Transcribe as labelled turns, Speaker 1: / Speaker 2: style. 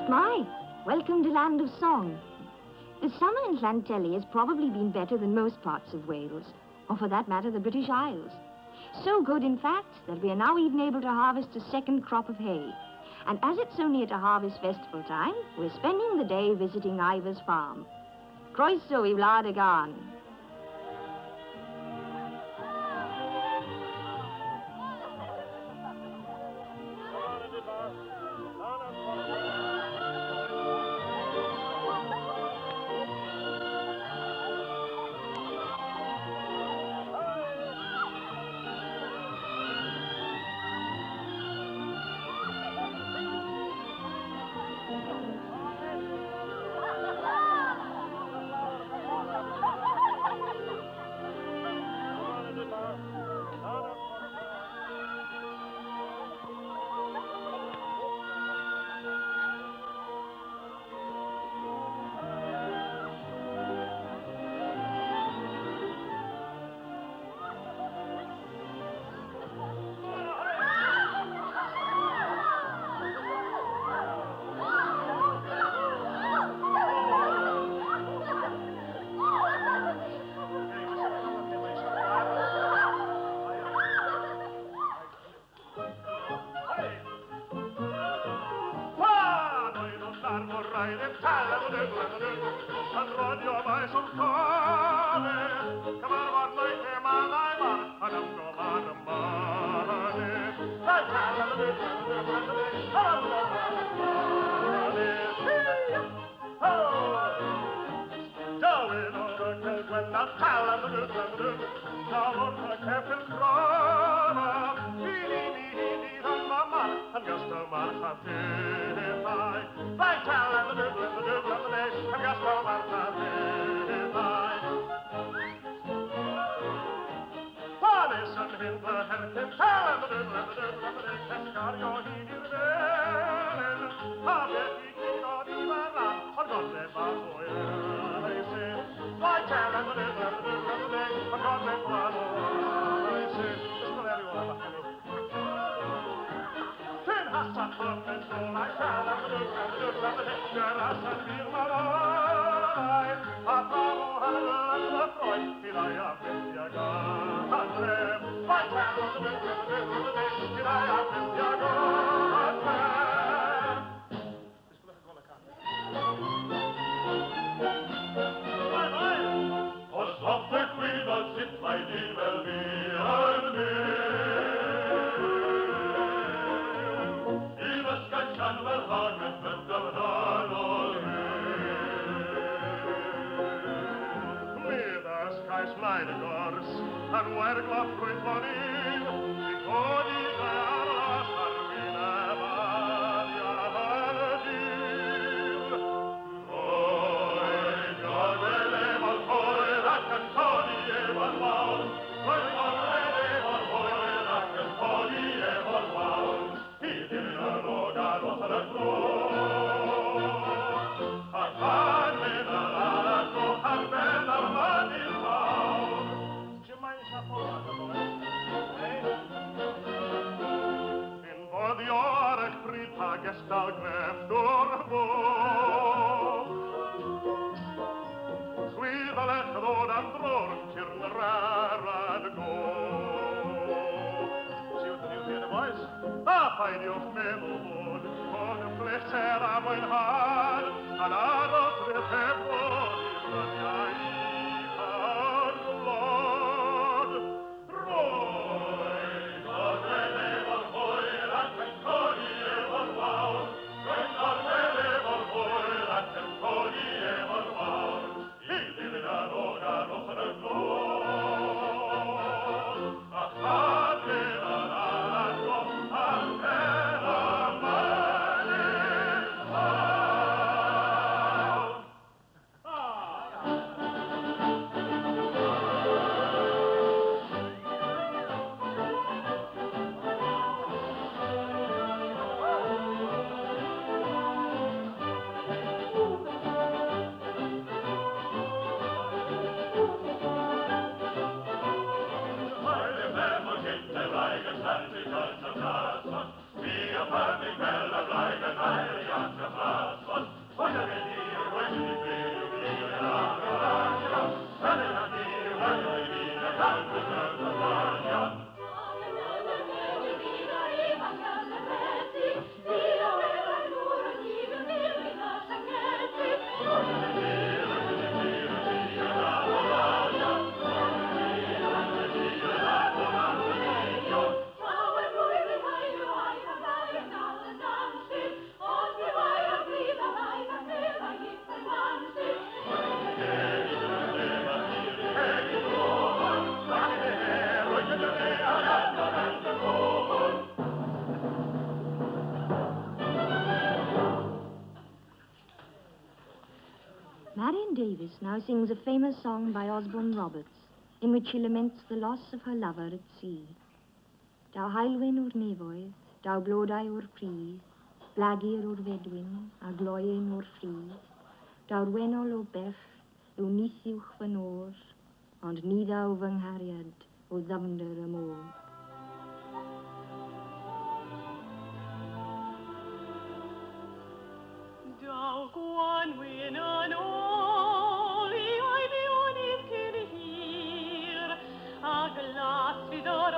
Speaker 1: My, welcome to Land of Song. The summer in Llantelli has probably been better than most parts of Wales, or for that matter, the British Isles. So good, in fact, that we are now even able to harvest a second crop of hay. And as it's so near to harvest festival time, we're spending the day visiting Ivor's farm. Croeso I Wlad y Gân.
Speaker 2: Ah!
Speaker 1: Marion Davies now sings a famous song by Osborne Roberts, in which she laments the loss of her lover at sea. Daw haelwyn o'r nefoedd, daw blodau o'r pridd, blagir o'r fedwyn, a gloien o'r ffridd, daw'r wenol o bell, yw nith uwch fy nôr, ond ni ddaw fy nghariad o ddyfnder y môr.
Speaker 2: Daw Gwanwyn yn ôl, I oed I onydd cyn hir, a glas fydd o'r